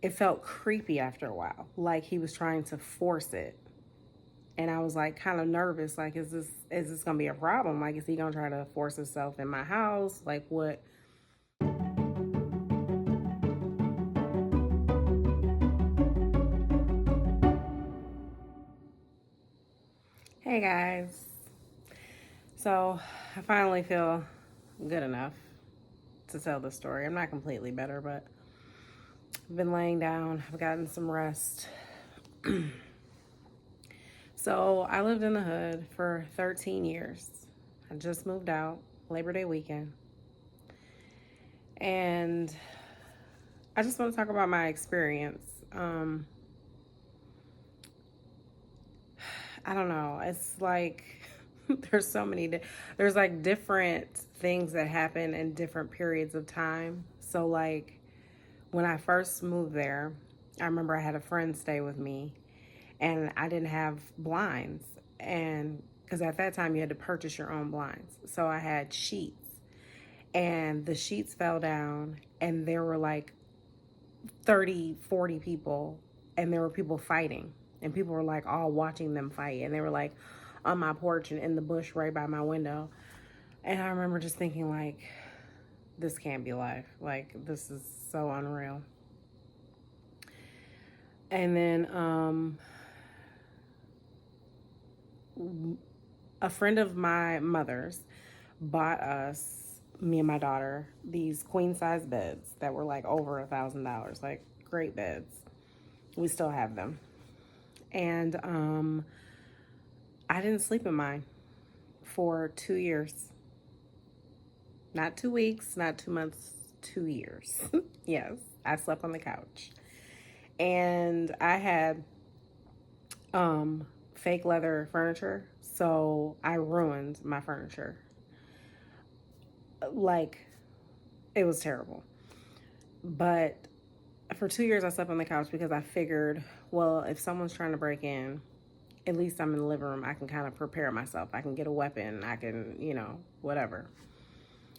it felt creepy after a while, like he was trying to force it. And I was like kind of nervous, like, is this gonna be a problem? Like, is he gonna try to force himself in my house? Like, what? Hey guys. So I finally feel good enough to tell the story. I'm not completely better, but I've been laying down. I've gotten some rest. So I lived in the hood for 13 years. I just moved out Labor Day weekend. And I just want to talk about my experience. I don't know. It's like there's so many, there's like different things that happen in different periods of time. So, like, when I first moved there, I remember I had a friend stay with me and I didn't have blinds. And because at that time you had to purchase your own blinds. So I had sheets and the sheets fell down and there were like 30, 40 people and there were people fighting. And people were like all watching them fight. And they were like on my porch and in the bush right by my window. And I remember just thinking, like, this can't be life. Like, this is so unreal. And then a friend of my mother's bought us, me and my daughter, these queen size beds that were like over $1,000, like great beds. We still have them. And I didn't sleep in mine for 2 years. Not 2 weeks, not 2 months, 2 years. Yes, I slept on the couch. And I had fake leather furniture, so I ruined my furniture. Like, it was terrible. But for 2 years, I slept on the couch because I figured, well, if someone's trying to break in, at least I'm in the living room. I can kind of prepare myself. I can get a weapon. I can, whatever.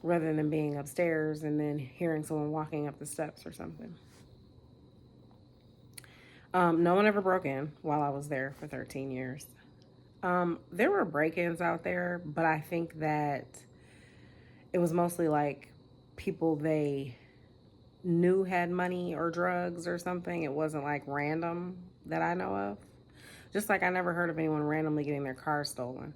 Rather than being upstairs and then hearing someone walking up the steps or something. No one ever broke in while I was there for 13 years. There were break-ins out there, but I think that it was mostly like people they knew had money or drugs or something. It wasn't like random that I know of. Just like I never heard of anyone randomly getting their car stolen.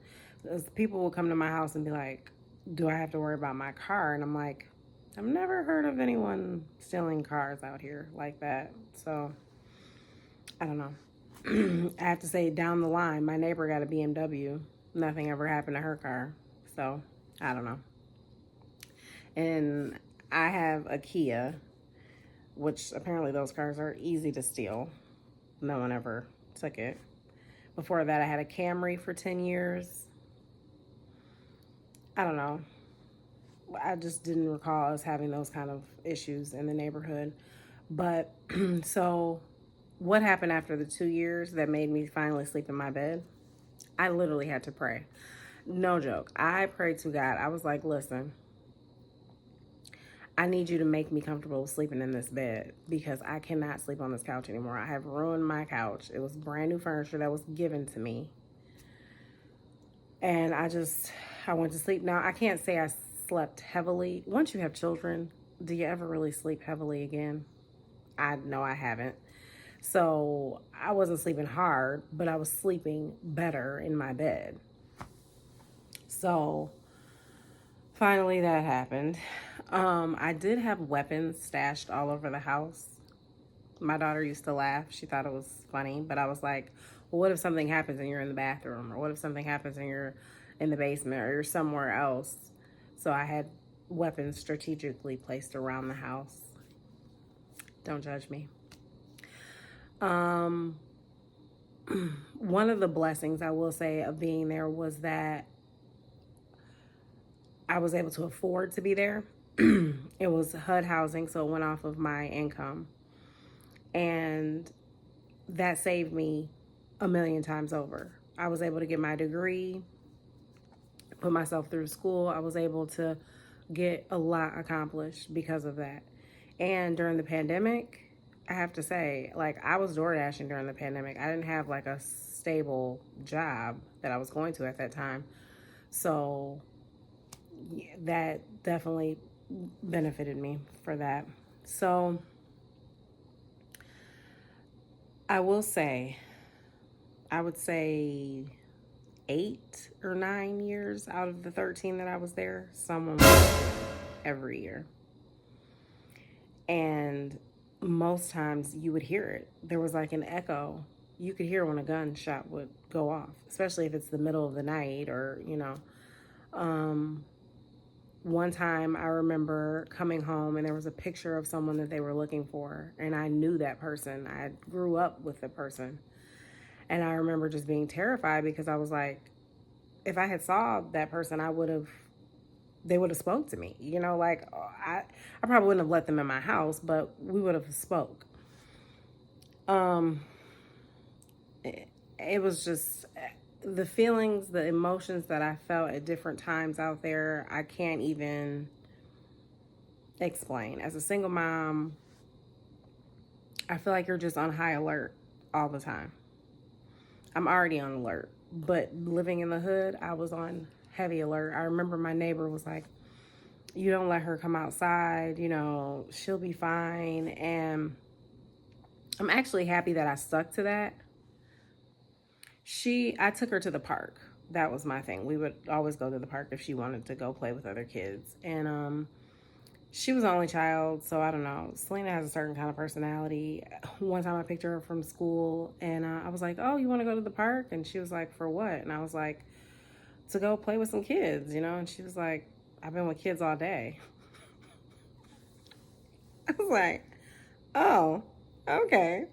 People will come to my house and be like, do I have to worry about my car? And I'm like, I've never heard of anyone stealing cars out here like that. So, I don't know. I have to say, down the line, my neighbor got a BMW. Nothing ever happened to her car. So, I don't know. And I have a Kia, which apparently those cars are easy to steal. No one ever took it. Before that, I had a Camry for 10 years. I don't know. I just didn't recall us having those kind of issues in the neighborhood. But so, what happened after the 2 years that made me finally sleep in my bed? I literally had to pray. No joke. I prayed to God. I was like, listen, I need you to make me comfortable sleeping in this bed because I cannot sleep on this couch anymore. I have ruined my couch. It was brand new furniture that was given to me. And I went to sleep. Now, I can't say I slept heavily. Once you have children, do you ever really sleep heavily again? I know I haven't. So I wasn't sleeping hard, but I was sleeping better in my bed. So finally that happened. I did have weapons stashed all over the house. My daughter used to laugh. She thought it was funny, but I was like, well, what if something happens and you're in the bathroom? Or what if something happens and you're in the basement or you're somewhere else? So I had weapons strategically placed around the house. Don't judge me. One of the blessings I will say of being there was that I was able to afford to be there. It was HUD housing, so it went off of my income. And that saved me a million times over. I was able to get my degree, put myself through school. I was able to get a lot accomplished because of that. And during the pandemic, I have to say, like, I was door dashing during the pandemic. I didn't have like a stable job that I was going to at that time. So yeah, that definitely benefited me for that. So I will say, I would say 8 or 9 years out of the 13 that I was there, someone was every year. And most times you would hear it. There was like an echo. You could hear when a gunshot would go off, especially if it's the middle of the night or, you know. Um, One time I remember coming home and there was a picture of someone that they were looking for, and I knew that person. I grew up with the person. And I remember just being terrified because I was like, if I had saw that person, I would have they would have spoke to me. You know, like I probably wouldn't have let them in my house, but we would have spoke. Um it was just the feelings, the emotions that I felt at different times out there, I can't even explain. As a single mom, I feel like you're just on high alert all the time. I'm already on alert, but living in the hood, I was on heavy alert. I remember my neighbor was like, you don't let her come outside, you know, she'll be fine. And I'm actually happy that I stuck to that. I took her to the park. That was my thing. We would always go to the park if she wanted to go play with other kids. And she was the only child, so I don't know. Selena has a certain kind of personality. One time I picked her up from school, and I was like, oh, you want to go to the park? And she was like, for what? And I was like, to go play with some kids, you know? And she was like, I've been with kids all day. I was like, oh, okay.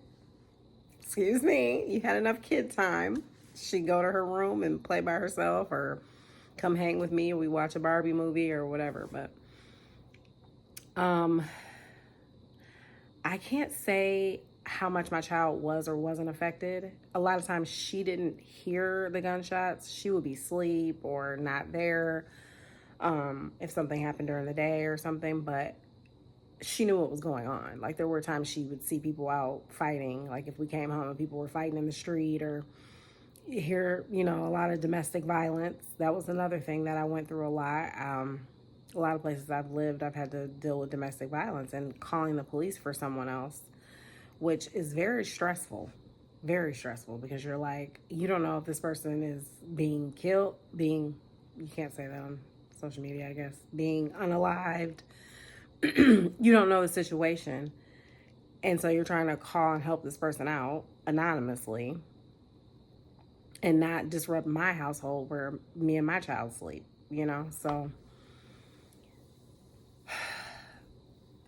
Excuse me. You had enough kid time. She'd go to her room and play by herself or come hang with me. We watch a Barbie movie or whatever. But um, I can't say how much my child was or wasn't affected. A lot of times she didn't hear the gunshots. She would be asleep or not there if something happened during the day or something. But she knew what was going on. Like there were times she would see people out fighting. Like if we came home and people were fighting in the street or hear, you know, a lot of domestic violence. That was another thing that I went through a lot. A lot of places I've lived, I've had to deal with domestic violence and calling the police for someone else, which is very stressful because you're like, you don't know if this person is being killed, you can't say that on social media, I guess, being unalived. You don't know the situation. And so you're trying to call and help this person out anonymously and not disrupt my household where me and my child sleep, you know? So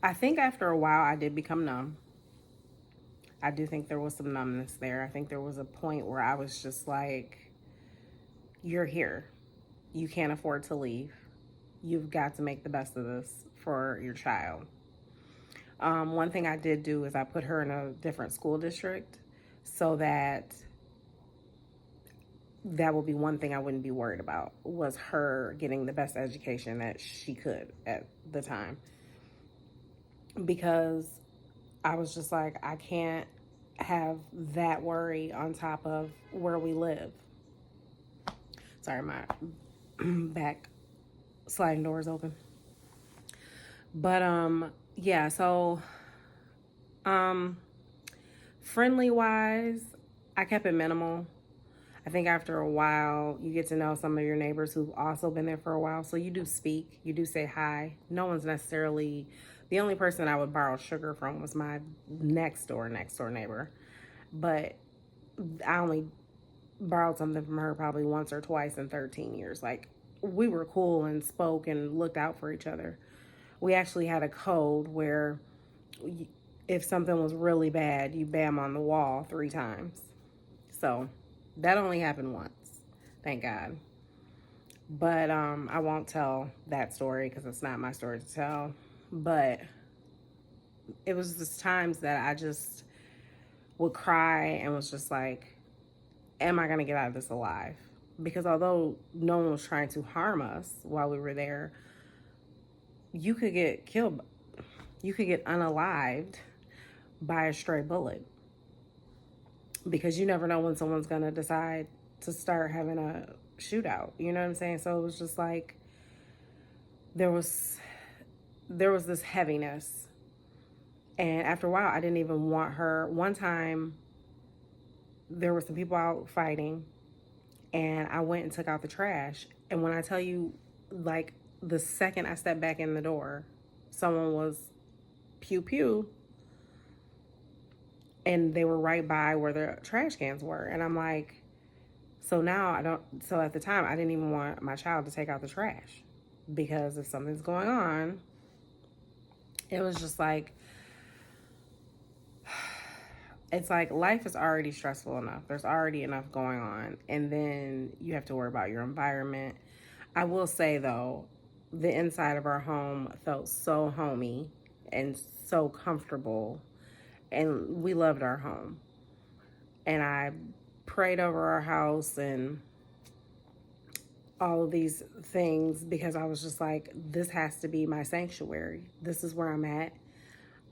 I think after a while I did become numb. I do think there was some numbness there. I think there was a point where I was just like, you're here. You can't afford to leave. You've got to make the best of this for your child. One thing I did do is I put her in a different school district so that will be one thing I wouldn't be worried about was her getting the best education that she could at the time. Because I was just like, I can't have that worry on top of where we live. Sorry, my back sliding doors open. But yeah, so um friendly wise, I kept it minimal. I think after a while, you get to know some of your neighbors who've also been there for a while. So you do speak, you do say hi. No one's necessarily, the only person I would borrow sugar from was my next door neighbor. But I only borrowed something from her probably once or twice in 13 years. Like we were cool and spoke and looked out for each other. We actually had a code where if something was really bad, you bam on the wall 3 times. So that only happened once, thank God. But I won't tell that story because it's not my story to tell. But it was just times that I just would cry and was just like, am I going to get out of this alive? Because although no one was trying to harm us while we were there, you could get killed. You could get unalived by a stray bullet, because you never know when someone's going to decide to start having a shootout. You know what I'm saying? So it was just like there was this heaviness. And after a while, I didn't even want her. One time, there were some people out fighting, and I went and took out the trash. And when I tell you, like, the second I stepped back in the door, someone was pew pew, and they were right by where the trash cans were. And I'm like, so now I don't, so at the time, I didn't even want my child to take out the trash, because if something's going on, it was just like, it's like life is already stressful enough. There's already enough going on. And then you have to worry about your environment. I will say, though, the inside of our home felt so homey and so comfortable. And we loved our home. And I prayed over our house and all of these things, because I was just like, this has to be my sanctuary. This is where I'm at.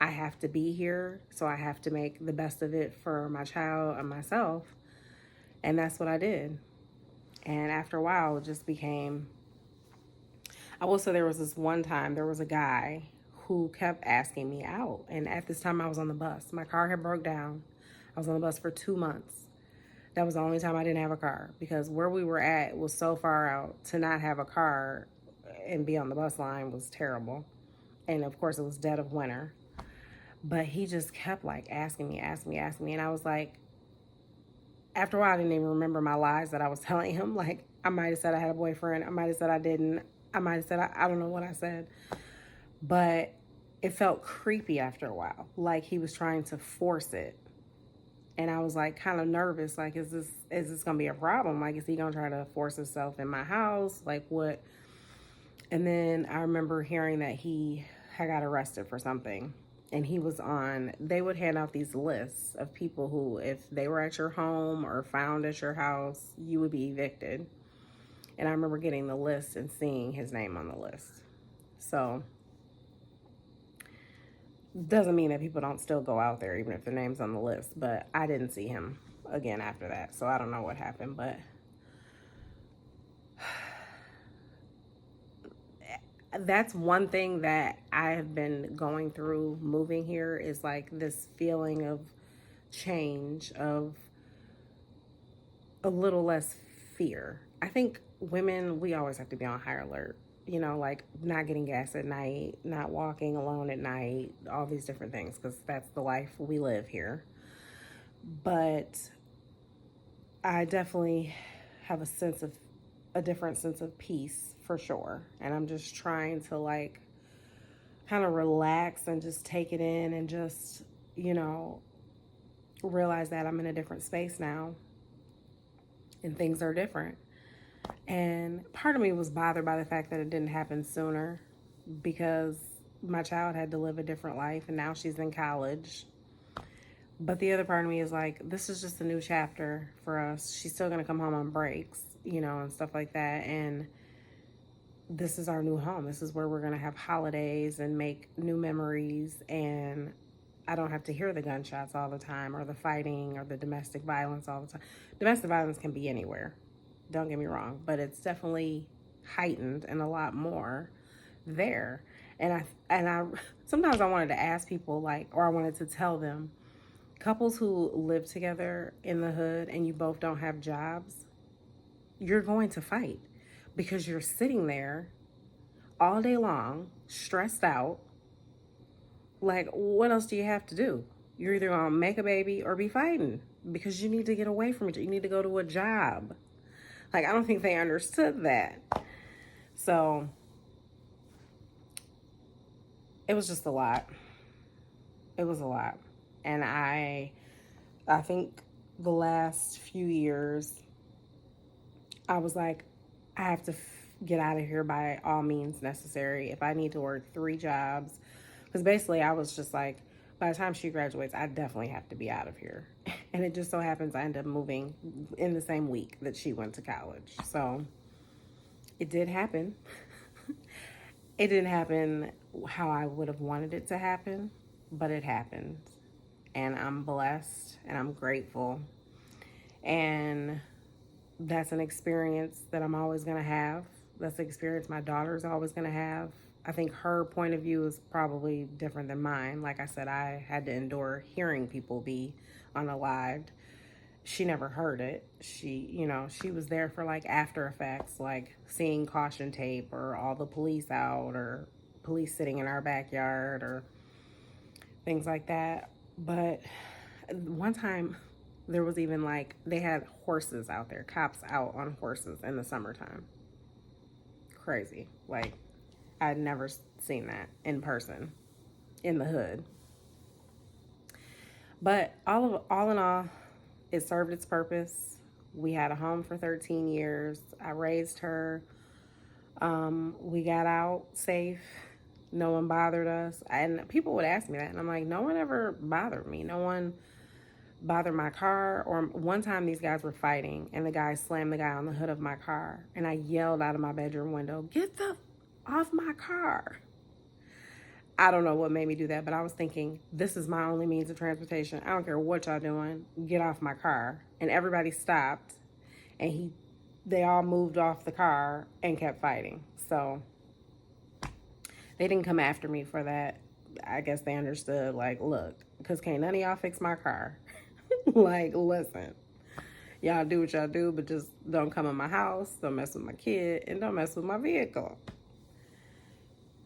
I have to be here, so I have to make the best of it for my child and myself. And that's what I did. And after a while, it just became, I will say there was this one time, there was a guy who kept asking me out. And at this time, I was on the bus. My car had broke down. I was on the bus for 2 months. That was the only time I didn't have a car, because where we were at was so far out. To not have a car and be on the bus line was terrible. And of course, it was dead of winter. But he just kept like asking me. And I was like, after a while, I didn't even remember my lies that I was telling him. Like, I might have said I had a boyfriend. I might have said I didn't. I might have said, I don't know what I said. But it felt creepy after a while. Like he was trying to force it. And I was like kind of nervous. Like, is this going to be a problem? Like, is he going to try to force himself in my house? Like, what? And then I remember hearing that he had got arrested for something. And he was on, they would hand out these lists of people who, if they were at your home or found at your house, you would be evicted. And I remember getting the list and seeing his name on the list. So, doesn't mean that people don't still go out there, even if their name's on the list. But I didn't see him again after that. So I don't know what happened, but that's one thing that I have been going through moving here, is like this feeling of change, of a little less fear. I think women, we always have to be on high alert, you know, like not getting gas at night, not walking alone at night, all these different things, because that's the life we live here. But I definitely have a different sense of peace, for sure. And I'm just trying to like kind of relax and just take it in, and just, you know, realize that I'm in a different space now and things are different. And part of me was bothered by the fact that it didn't happen sooner, because my child had to live a different life and now she's in college. But the other part of me is like, this is just a new chapter for us. She's still going to come home on breaks, you know, and stuff like that. And this is our new home. This is where we're going to have holidays and make new memories. And I don't have to hear the gunshots all the time, or the fighting, or the domestic violence all the time. Domestic violence can be anywhere. Don't get me wrong, but it's definitely heightened and a lot more there. And I sometimes I wanted to ask people, like, or I wanted to tell them, couples who live together in the hood and you both don't have jobs, you're going to fight, because you're sitting there all day long, stressed out. Like, what else do you have to do? You're either going to make a baby or be fighting, because you need to get away from it. You need to go to a job. Like, I don't think they understood that. So it was just a lot. It was a lot. And I think the last few years, I was like, I have to get out of here by all means necessary. If I need to work 3 jobs, because basically I was just like, by the time she graduates, I definitely have to be out of here. And it just so happens I ended up moving in the same week that she went to college. So it did happen. It didn't happen how I would have wanted it to happen, but it happened. and I'm blessed and I'm grateful. And that's an experience that I'm always going to have. That's the experience my daughter's always going to have. I think her point of view is probably different than mine. Like I said, I had to endure hearing people be unalived. She never heard it. She was there for like after effects, like seeing caution tape or all the police out or police sitting in our backyard or things like that. But one time there was even like they had horses out there, cops out on horses in the summertime. Crazy. Like I'd never seen that in person in the hood. But all in all, it served its purpose. We had a home for 13 years. I raised her. We got out safe. No one bothered us. And people would ask me that. And I'm like, no one ever bothered me. No one bothered my car. Or one time these guys were fighting and the guy slammed the guy on the hood of my car. And I yelled out of my bedroom window, get the off my car. I don't know what made me do that, but I was thinking, this is my only means of transportation. I don't care what y'all doing. Get off my car. And everybody stopped and they all moved off the car and kept fighting. So they didn't come after me for that. I guess they understood, like, look, because can't none of y'all fix my car. Like, listen, y'all do what y'all do, but just don't come in my house, don't mess with my kid, and don't mess with my vehicle.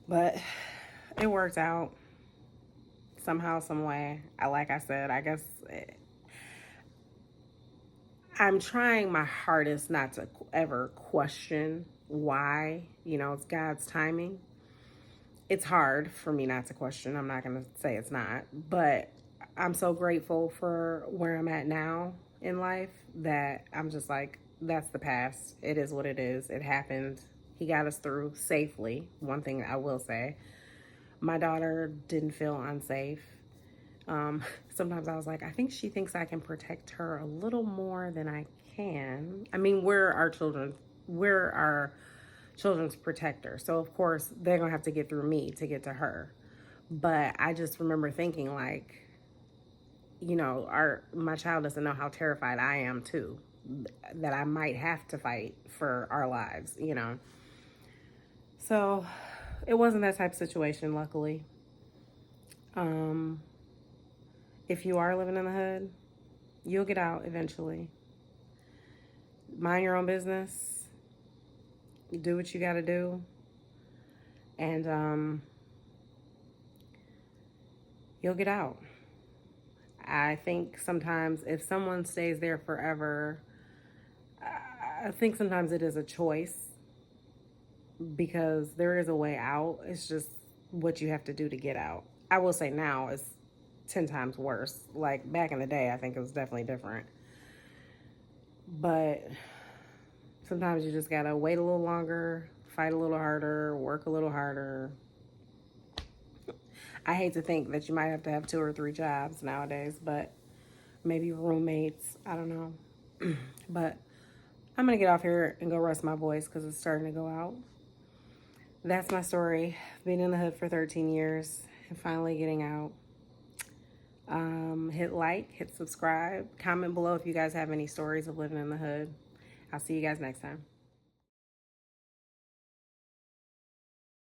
But it worked out somehow, some way. Like I said, I guess I'm trying my hardest not to ever question why. It's God's timing. It's hard for me not to question. I'm not going to say it's not. But I'm so grateful for where I'm at now in life that I'm just like, that's the past. It is what it is. It happened. He got us through safely. One thing I will say, my daughter didn't feel unsafe. Sometimes I was like, I think she thinks I can protect her a little more than I can. I mean, we're our children's protector. So of course they're gonna have to get through me to get to her. But I just remember thinking like, my child doesn't know how terrified I am too, that I might have to fight for our lives. So it wasn't that type of situation, luckily. If you are living in the hood, you'll get out eventually. Mind your own business. Do what you got to do. And you'll get out. I think sometimes if someone stays there forever, I think sometimes it is a choice because there is a way out. It's just what you have to do to get out. I will say now it's 10 times worse. Like back in the day, I think it was definitely different. But sometimes you just gotta wait a little longer, fight a little harder, work a little harder. I hate to think that you might have to have 2 or 3 jobs nowadays, but maybe roommates. I don't know. But I'm gonna get off here and go rest my voice because it's starting to go out. That's my story. Being in the hood for 13 years and finally getting out. Hit like, hit subscribe, comment below if you guys have any stories of living in the hood. I'll see you guys next time.